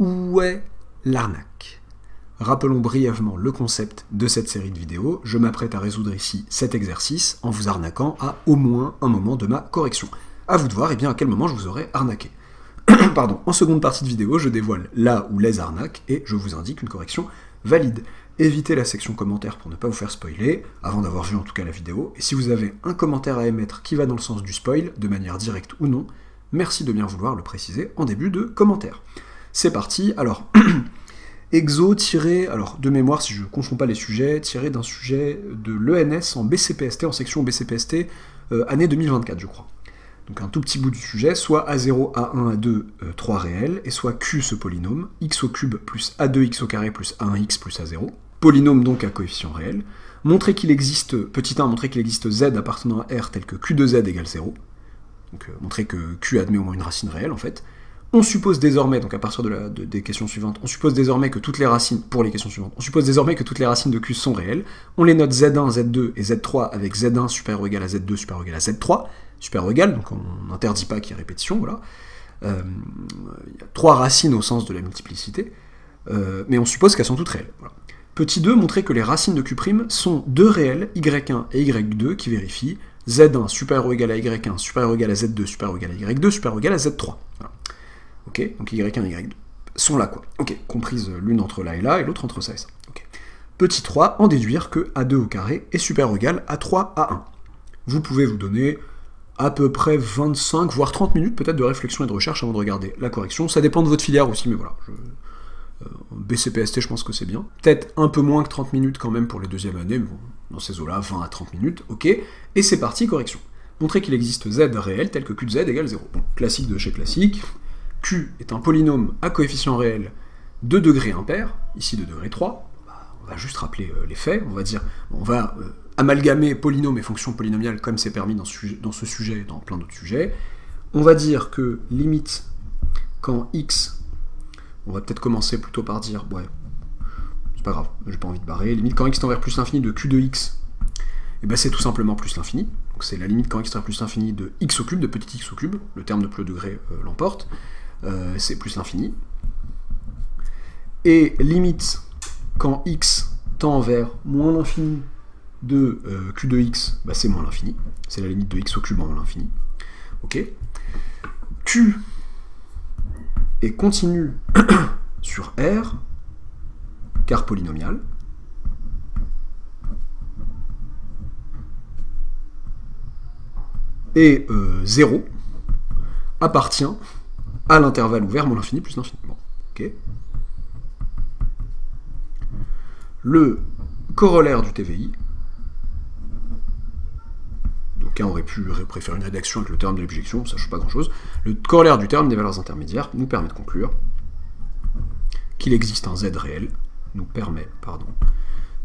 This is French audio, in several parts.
Où est l'arnaque? Rappelons brièvement le concept de cette série de vidéos. Je m'apprête à résoudre ici cet exercice en vous arnaquant à au moins un moment de ma correction. À vous de voir à quel moment je vous aurai arnaqué. Pardon. En seconde partie de vidéo, je dévoile là où les arnaques et je vous indique une correction valide. Évitez la section commentaires pour ne pas vous faire spoiler, avant d'avoir vu en tout cas la vidéo. Et si vous avez un commentaire à émettre qui va dans le sens du spoil, de manière directe ou non, merci de bien vouloir le préciser en début de commentaire. C'est parti. Alors, exo tiré, alors de mémoire si je ne confonds pas les sujets, tiré d'un sujet de l'ENS en BCPST, en section BCPST, année 2024 je crois. Donc un tout petit bout du sujet, soit A0, A1, A2, 3 réels, et soit Q ce polynôme, x au cube plus A2x au carré plus A1x plus A0, polynôme donc à coefficient réel, montrer qu'il existe, petit 1, montrer qu'il existe z appartenant à R tel que Q de z égale 0, donc montrer que Q admet au moins une racine réelle en fait. On suppose désormais, donc à partir des questions suivantes, on suppose désormais que toutes les racines, pour les questions suivantes, on suppose désormais que toutes les racines de Q sont réelles, on les note Z1, Z2 et Z3 avec Z1 supérieur ou égal à Z2 supérieur ou égal à Z3, supérieur ou égal, donc on n'interdit pas qu'il y ait répétition, voilà. Il y a 3 racines au sens de la multiplicité, mais on suppose qu'elles sont toutes réelles. Voilà. Petit 2, montrer que les racines de Q' sont deux réels, Y1 et Y2, qui vérifient Z1 supérieur ou égal à Y1 supérieur ou égal à Z2 supérieur ou égal à Y2 supérieur ou égal à Z3. Voilà. Ok, donc Y1 et Y2 sont là, quoi. Ok, comprises l'une entre là et là, et l'autre entre ça et ça. Okay. Petit 3, en déduire que A2 au carré est supérieur ou égal à 3A1. Vous pouvez vous donner à peu près 25, voire 30 minutes peut-être de réflexion et de recherche avant de regarder la correction. Ça dépend de votre filière aussi, mais voilà. BCPST, je pense que c'est bien. Peut-être un peu moins que 30 minutes quand même pour les deuxièmes années, mais bon, dans ces eaux-là, 20 à 30 minutes, ok. Et c'est parti, correction. Montrer qu'il existe Z réel tel que Q de Z égale 0. Bon, classique de chez classique. Q est un polynôme à coefficient réel de degré impair, ici de degré 3. On va juste rappeler les faits, on va dire, on va amalgamer polynôme et fonction polynomiale comme c'est permis dans ce sujet et dans plein d'autres sujets. On va dire que limite quand x, on va peut-être commencer plutôt par dire, ouais, c'est pas grave, j'ai pas envie de barrer, limite quand x tend vers plus l'infini de q de x, et ben c'est tout simplement plus l'infini, donc c'est la limite quand x tend vers plus l'infini de x au cube, de petit x au cube, le terme de plus haut degré l'emporte, c'est plus l'infini. Et limite quand x tend vers moins l'infini de q de x, bah c'est moins l'infini. C'est la limite de x au cube en moins l'infini. Ok. Q est continu sur R, car polynomial. Et 0 appartient à l'intervalle ouvert moins l'infini plus l'infini. Bon, ok. Le corollaire du TVI, donc on aurait pu préférer une rédaction avec le terme de l'objection, ça ne change pas grand-chose. Le corollaire du terme des valeurs intermédiaires nous permet de conclure qu'il existe un Z réel, nous permet, pardon,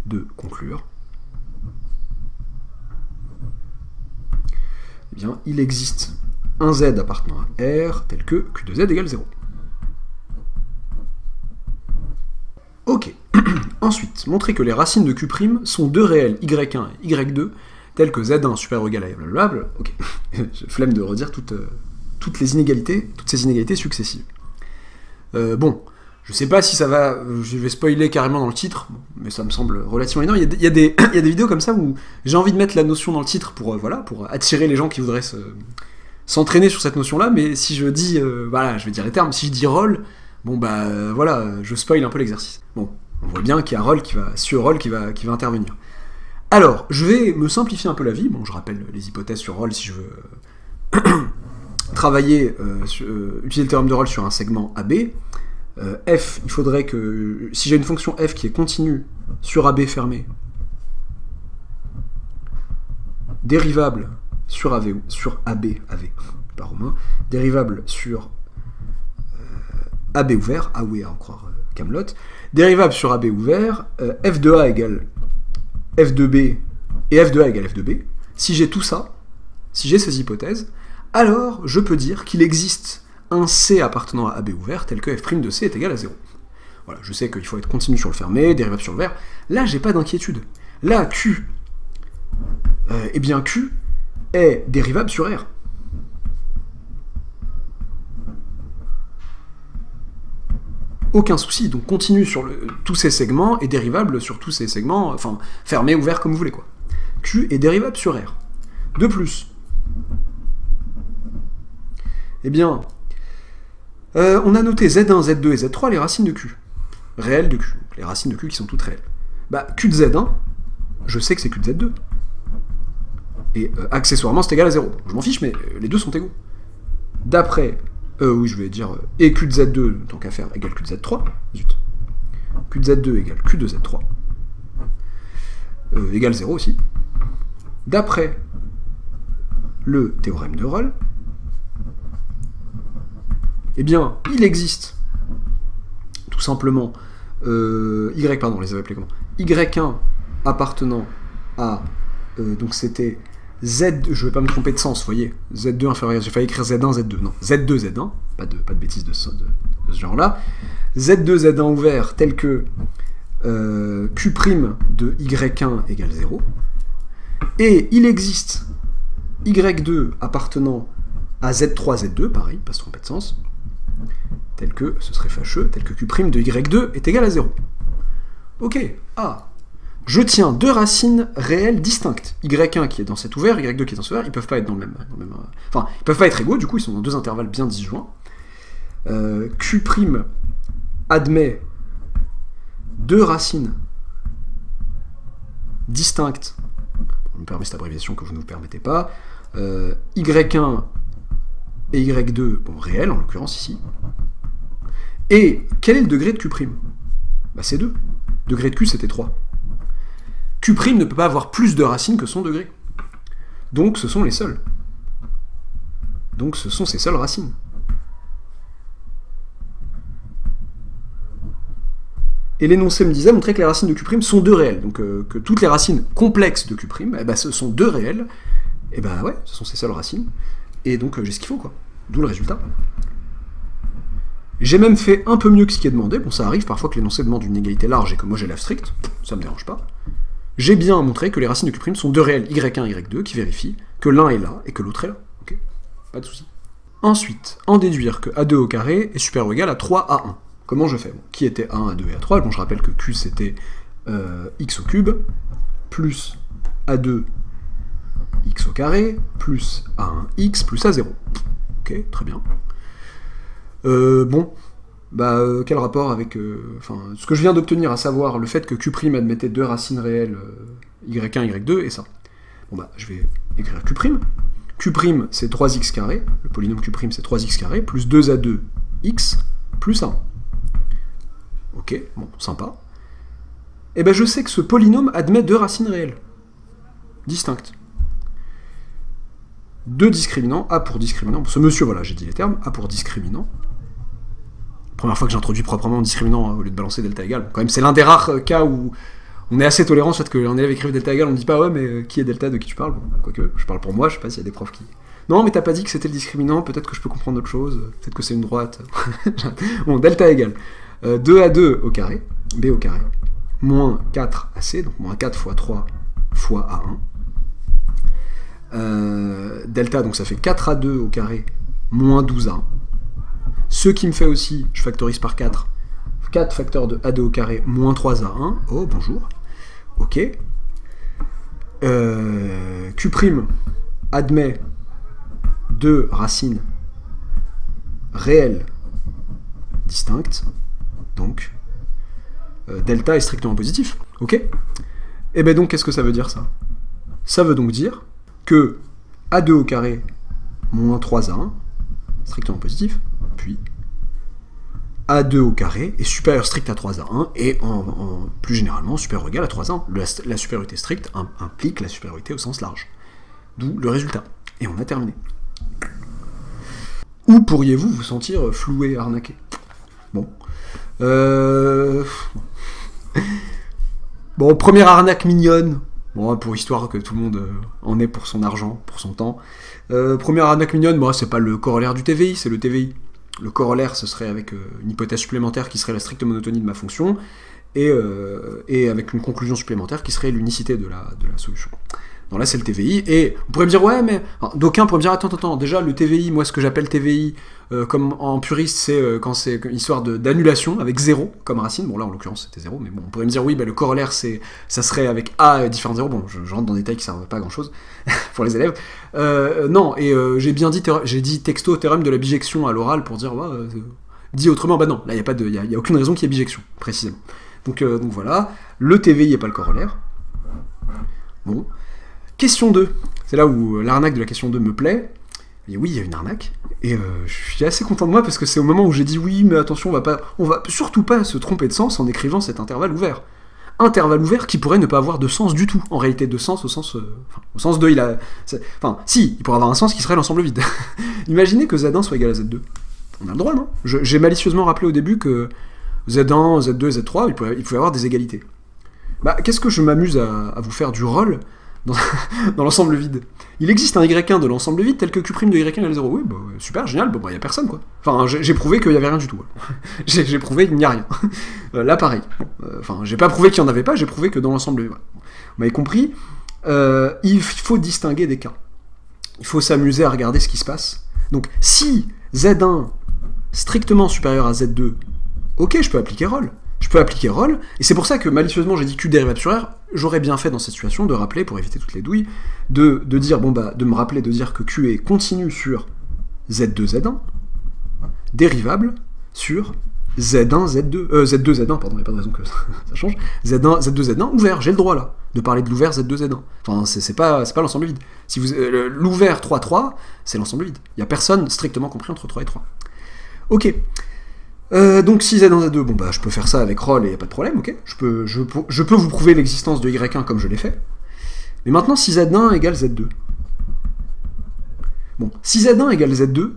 de conclure, eh bien, il existe un Z appartenant à R tel que Q de Z égale 0. Ok. Ensuite, montrer que les racines de Q' sont deux réels Y1 et Y2, tels que Z1 supérieur ou égal à blablabla. Ok. Flemme de redire toutes ces inégalités successives. Bon, je sais pas si ça va, je vais spoiler carrément dans le titre, mais ça me semble relativement énorme. Il y a des vidéos comme ça où j'ai envie de mettre la notion dans le titre pour, voilà, pour attirer les gens qui voudraient s'entraîner sur cette notion-là, mais si je dis, voilà, je vais dire les termes, si je dis rôle, bon bah voilà, je spoil un peu l'exercice. Bon, on voit bien qu'il y a rôle qui va intervenir. Alors, je vais me simplifier un peu la vie, bon je rappelle les hypothèses sur rôle si je veux travailler, utiliser le théorème de rôle sur un segment AB. F, il faudrait que, si j'ai une fonction f qui est continue sur AB fermé, dérivable sur AB, pas romain, dérivable sur AB ouvert, ah oui, à en croire Camelot, dérivable sur AB ouvert, f de A égale f de B et f de A égale f de B. Si j'ai tout ça, si j'ai ces hypothèses, alors je peux dire qu'il existe un C appartenant à AB ouvert tel que f' de C est égal à 0. Voilà, je sais qu'il faut être continu sur le fermé, dérivable sur le ouvert. Là, j'ai pas d'inquiétude. Là, Q, eh bien Q est dérivable sur R. aucun souci, donc continue sur tous ces segments, et dérivable sur tous ces segments, enfin, fermé, ouvert, comme vous voulez, quoi. Q est dérivable sur R. De plus, eh bien, on a noté Z1, Z2 et Z3, les racines de Q. Réelles de Q. Les racines de Q qui sont toutes réelles. Bah, Q de Z1, je sais que c'est Q de Z2. Et accessoirement, c'est égal à 0. Je m'en fiche, mais les deux sont égaux. D'après, oui, je vais dire, et Q de Z2, tant qu'à faire, égale Q de Z3. Zut. Q de Z2 égale Q de Z3. Égale 0 aussi. D'après le théorème de Rolle, eh bien, il existe, tout simplement, Y, pardon, les avait appelés comment ? Y1 appartenant à, donc c'était Z, je vais pas me tromper de sens, vous voyez, Z2 inférieur, j'ai failli écrire Z1, Z2, non, Z2, Z1, pas de bêtises de ce genre-là, Z2, Z1 ouvert, tel que Q' de Y1 égale 0, et il existe Y2 appartenant à Z3, Z2, pareil, pas se tromper de sens, tel que, ce serait fâcheux, tel que Q' de Y2 est égal à 0. Ok, je tiens deux racines réelles distinctes. Y1 qui est dans cet ouvert, Y2 qui est dans cet ouvert, ils peuvent pas être dans le même... Enfin, ils peuvent pas être égaux, du coup, ils sont dans deux intervalles bien disjoints. Q' admet deux racines distinctes. On me permet cette abréviation que vous ne vous permettez pas. Y1 et Y2, bon, réels en l'occurrence ici. Et quel est le degré de Q'? Bah c'est 2. Degré de Q, c'était 3. Q' ne peut pas avoir plus de racines que son degré. Donc ce sont les seuls. Donc ce sont ces seules racines. Et l'énoncé me disait, montrer que les racines de Q' sont 2 réelles. Donc que toutes les racines complexes de Q', eh ben, ce sont 2 réelles. Et ben ouais, ce sont ces seules racines. Et donc j'ai ce qu'il faut, quoi. D'où le résultat. J'ai même fait un peu mieux que ce qui est demandé. Bon, ça arrive parfois que l'énoncé demande une égalité large et que moi j'ai l'F strict. Ça me dérange pas. J'ai bien montré que les racines de Q' sont 2 réelles Y1 et Y2 qui vérifient que l'un est là et que l'autre est là. Ok, pas de souci. Ensuite, en déduire que A2 au carré est supérieur ou égal à 3A1. Comment je fais? Bon, qui était A1, A2 et A3? Bon, je rappelle que Q c'était x au cube plus A2 x au carré plus A1x plus A0. Ok, très bien. Bon, bah quel rapport avec... ce que je viens d'obtenir, à savoir le fait que Q' admettait deux racines réelles Y1, Y2, et ça. Bon bah, je vais écrire Q'. Q' c'est 3x carré, le polynôme Q' c'est 3x carré, plus 2A2x, plus 1. Ok, bon, sympa. Et ben je sais que ce polynôme admet deux racines réelles, distinctes. Deux discriminants, A pour discriminant, ce monsieur, voilà, j'ai dit les termes, A pour discriminant. Première fois que j'introduis proprement un discriminant au lieu de balancer delta égal. Quand même, c'est l'un des rares cas où on est assez tolérant sur le fait qu'un élève écrive delta égal, on ne dit pas ouais, mais qui est delta, de qui tu parles? Bon, quoique, je parle pour moi, je sais pas s'il y a des profs qui... Non, mais t'as pas dit que c'était le discriminant, peut-être que je peux comprendre autre chose, peut-être que c'est une droite. Bon, delta égal 2A2 au carré, B au carré, moins 4AC, donc moins 4 fois 3 fois A1. Delta, donc ça fait 4A2 au carré, moins 12A1. Ce qui me fait aussi, je factorise par 4, 4 facteurs de A2 au carré, moins 3A1. Oh, bonjour. Ok. Q' admet deux racines réelles distinctes. Donc, delta est strictement positif. Ok. Et bien donc, qu'est-ce que ça veut dire, ça? Ça veut donc dire que A2 au carré, moins 3A1, strictement positif, puis A2 au carré est supérieur strict à 3A1, et plus généralement supérieur ou égal à 3A1. La supériorité stricte implique la supériorité au sens large. D'où le résultat. Et on a terminé. Où pourriez-vous vous sentir floué, arnaqué? Bon. Bon, première arnaque mignonne. Bon, pour histoire que tout le monde en ait pour son argent, pour son temps. Première arnaque mignonne, bon, c'est pas le corollaire du TVI, c'est le TVI. Le corollaire, ce serait avec une hypothèse supplémentaire qui serait la stricte monotonie de ma fonction, et avec une conclusion supplémentaire qui serait l'unicité de la solution. Dans la c'est le TVI, et on pourrait me dire, ouais, mais... D'aucuns pourraient me dire, attends, déjà, le TVI, moi, ce que j'appelle TVI, comme en puriste, c'est quand c'est une histoire d'annulation, avec 0, comme racine. Bon, là, en l'occurrence, c'était 0, mais bon, on pourrait me dire, oui, bah, le corollaire, ça serait avec A différent de 0. Bon, je rentre dans des détails qui servent pas à grand-chose pour les élèves. Non, et j'ai dit texto théorème de la bijection à l'oral pour dire, ouais, dit autrement, bah non, là, il n'y a aucune raison qu'il y ait bijection, précisément. Donc voilà, le TVI n'est pas le corollaire. Bon. Question 2, c'est là où l'arnaque de la question 2 me plaît. Et oui, il y a une arnaque, et je suis assez content de moi parce que c'est au moment où j'ai dit oui, mais attention, on va surtout pas se tromper de sens en écrivant cet intervalle ouvert. Intervalle ouvert qui pourrait ne pas avoir de sens du tout, en réalité de sens au sens 2, si, il pourrait avoir un sens qui serait l'ensemble vide. Imaginez que Z1 soit égal à Z2. On a le droit, non? J'ai malicieusement rappelé au début que Z1, Z2, Z3, il pouvait y avoir des égalités. Bah, qu'est-ce que je m'amuse à vous faire du rôle dans l'ensemble vide? Il existe un Y1 de l'ensemble vide tel que Q' de Y1 égale 0. Oui, bah, super, génial, bon, bah, y a personne, quoi. Enfin, j'ai prouvé qu'il y avait rien du tout. J'ai prouvé qu'il n'y a rien. Là, pareil. Enfin, j'ai pas prouvé qu'il n'y en avait pas, j'ai prouvé que dans l'ensemble vide. Vous m'avez compris, il faut distinguer des cas. Il faut s'amuser à regarder ce qui se passe. Donc, si Z1 strictement supérieur à Z2, ok, je peux appliquer rôle. Je peux appliquer rôle, et c'est pour ça que malicieusement j'ai dit Q dérivable sur R. J'aurais bien fait dans cette situation de rappeler, pour éviter toutes les douilles, de dire, bon bah, de me rappeler de dire que Q est continu sur Z2, Z1, dérivable sur Z1, Z2, Z2, Z1, pardon, il n'y a pas de raison que ça change, Z1, Z2, Z1, ouvert, j'ai le droit là, de parler de l'ouvert Z2, Z1. Enfin, c'est pas l'ensemble vide. Si l'ouvert 3, 3, c'est l'ensemble vide. Il n'y a personne strictement compris entre 3 et 3. Ok. Donc si Z1, Z2, bon bah je peux faire ça avec roll et y a pas de problème, ok. Je peux vous prouver l'existence de Y1 comme je l'ai fait. Mais maintenant si Z1 égale Z2. Bon, si Z1 égale Z2,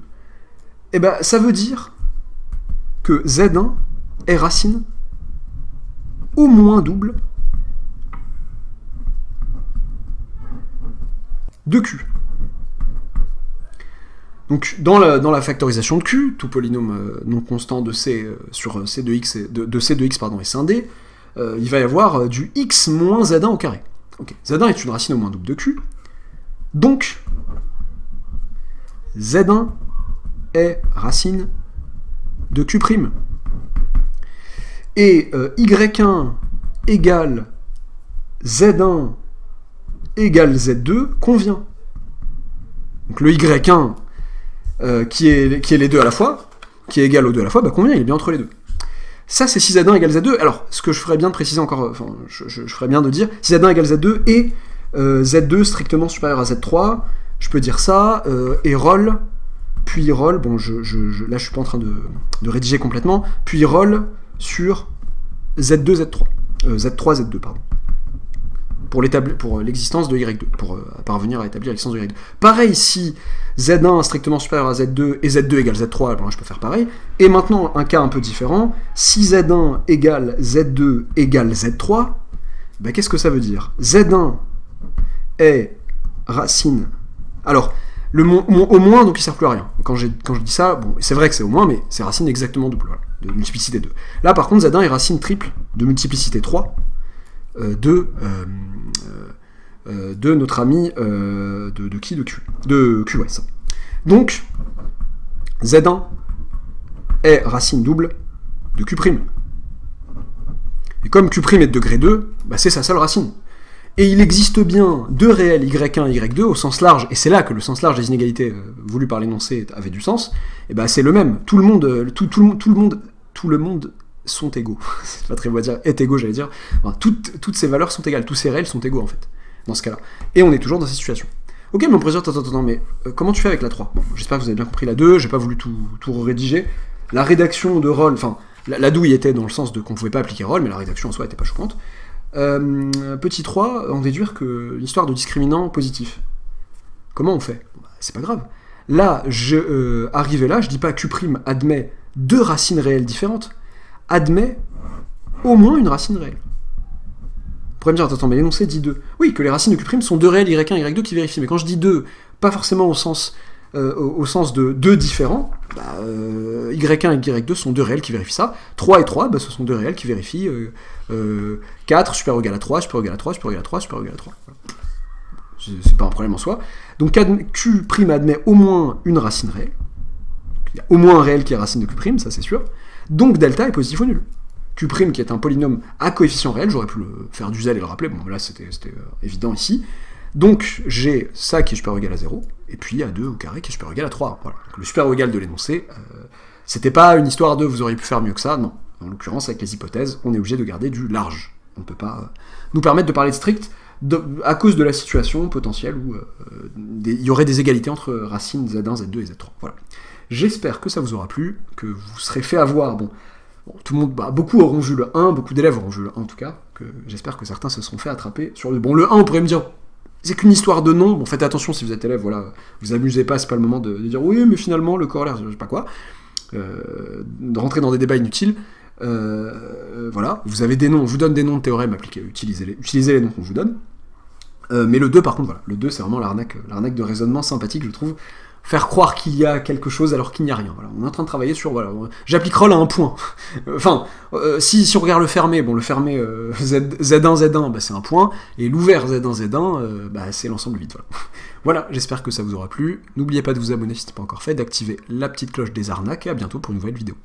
eh ben ça veut dire que Z1 est racine au moins double de Q. Donc, dans la factorisation de Q, tout polynôme non constant de C sur C de X, de C de X pardon, et C 1D, il va y avoir du X moins Z1 au carré. Okay. Z1 est une racine au moins double de Q, donc Z1 est racine de Q'. Et Y1 égale Z1 égale Z2 convient. Donc le Y1 qui est les deux à la fois, qui est égal aux deux à la fois, bah convient, il est bien entre les deux. Ça, c'est si Z1 égale Z2. Alors, ce que je ferais bien de préciser encore, enfin, je ferais bien de dire, si Z1 égale Z2 et Z2 strictement supérieur à Z3, je peux dire ça, et roll, puis roll, bon, là, je suis pas en train de rédiger complètement, puis roll sur Z2, Z3. Z3, Z2, pardon. Pour l'existence de Y2, pour parvenir à établir l'existence de Y2. Pareil, si Z1 strictement supérieur à Z2 et Z2 égale Z3, alors là je peux faire pareil. Et maintenant, un cas un peu différent, si Z1 égale Z2 égale Z3, ben, qu'est-ce que ça veut dire? Z1 est racine... Alors, au moins, donc il sert plus à rien. Quand je dis ça, bon, c'est vrai que c'est au moins, mais c'est racine exactement double, voilà, de multiplicité 2. Là, par contre, Z1 est racine triple de multiplicité 3, de notre ami de qui? De Q. De Q, ouais, ça. Donc, Z1 est racine double de Q'. Et comme Q' est de degré 2, bah c'est sa seule racine. Et il existe bien deux réels Y1 et Y2 au sens large, et c'est là que le sens large des inégalités voulues par l'énoncé avait du sens, et bah c'est le même. Tout le monde sont égaux. C'est pas très beau à dire, est égaux, j'allais dire. Enfin, toutes ces valeurs sont égales, tous ces réels sont égaux en fait, dans ce cas-là. Et on est toujours dans cette situation. Ok, mon président, attends, mais comment tu fais avec la 3? Bon, j'espère que vous avez bien compris la 2, j'ai pas voulu tout rédiger. La rédaction de roll, enfin, la douille était dans le sens de qu'on pouvait pas appliquer roll, mais la rédaction en soi était pas choquante. Petit 3, en déduire que l'histoire de discriminant positif. Comment on fait? Bon, bah, c'est pas grave. Là, arrivé là, je dis pas Q' admet deux racines réelles différentes, admet au moins une racine réelle. Vous pourrez me dire, attends, mais l'énoncé dit 2. Oui, que les racines de Q' sont deux réels Y1 et Y2 qui vérifient, mais quand je dis 2, pas forcément au sens de deux différents, bah, Y1 et Y2 sont deux réels qui vérifient ça. 3 et 3, bah, ce sont deux réels qui vérifient 4 supérieur ou égal à 3, supérieur ou égal à 3, supérieur ou égal à 3, supérieur ou égal à 3. Voilà. c'est pas un problème en soi. Donc Q' admet au moins une racine réelle. Il y a au moins un réel qui est racine de Q', ça c'est sûr. Donc delta est positif ou nul. Q' qui est un polynôme à coefficient réel, j'aurais pu le faire du zèle et le rappeler, bon là c'était évident ici. Donc j'ai ça qui est supérieur ou égal à 0, et puis il y a 2 au carré qui est supérieur ou égal à 3. Voilà. Donc, le supérieur ou égal de l'énoncé, c'était pas une histoire de vous auriez pu faire mieux que ça, non. En l'occurrence, avec les hypothèses, on est obligé de garder du large. On ne peut pas nous permettre de parler de strict à cause de la situation potentielle où il y aurait des égalités entre racines Z1, Z2 et Z3. Voilà. J'espère que ça vous aura plu, que vous serez fait avoir. Bon, tout le monde, beaucoup auront vu le 1, beaucoup d'élèves auront vu le 1 en tout cas. J'espère que certains se seront fait attraper sur le... Bon, le 1, on pourrait me dire, c'est qu'une histoire de nom. Bon, faites attention si vous êtes élève, voilà. Vous amusez pas, c'est pas le moment de dire oui, mais finalement, le corollaire, je sais pas quoi. De rentrer dans des débats inutiles. Voilà, vous avez des noms, on vous donne des noms de théorèmes, utilisez les noms qu'on vous donne. Mais le 2, par contre, voilà, le 2, c'est vraiment l'arnaque de raisonnement sympathique, je trouve. Faire croire qu'il y a quelque chose alors qu'il n'y a rien. Voilà. On est en train de travailler sur... Voilà, j'applique roll à un point. Enfin, si on regarde le fermé, bon, le fermé Z1, Z1, c'est un point, et l'ouvert Z1, Z1, c'est l'ensemble vide. Voilà. Voilà, j'espère que ça vous aura plu. N'oubliez pas de vous abonner si ce n'est pas encore fait, d'activer la petite cloche des arnaques, et à bientôt pour une nouvelle vidéo.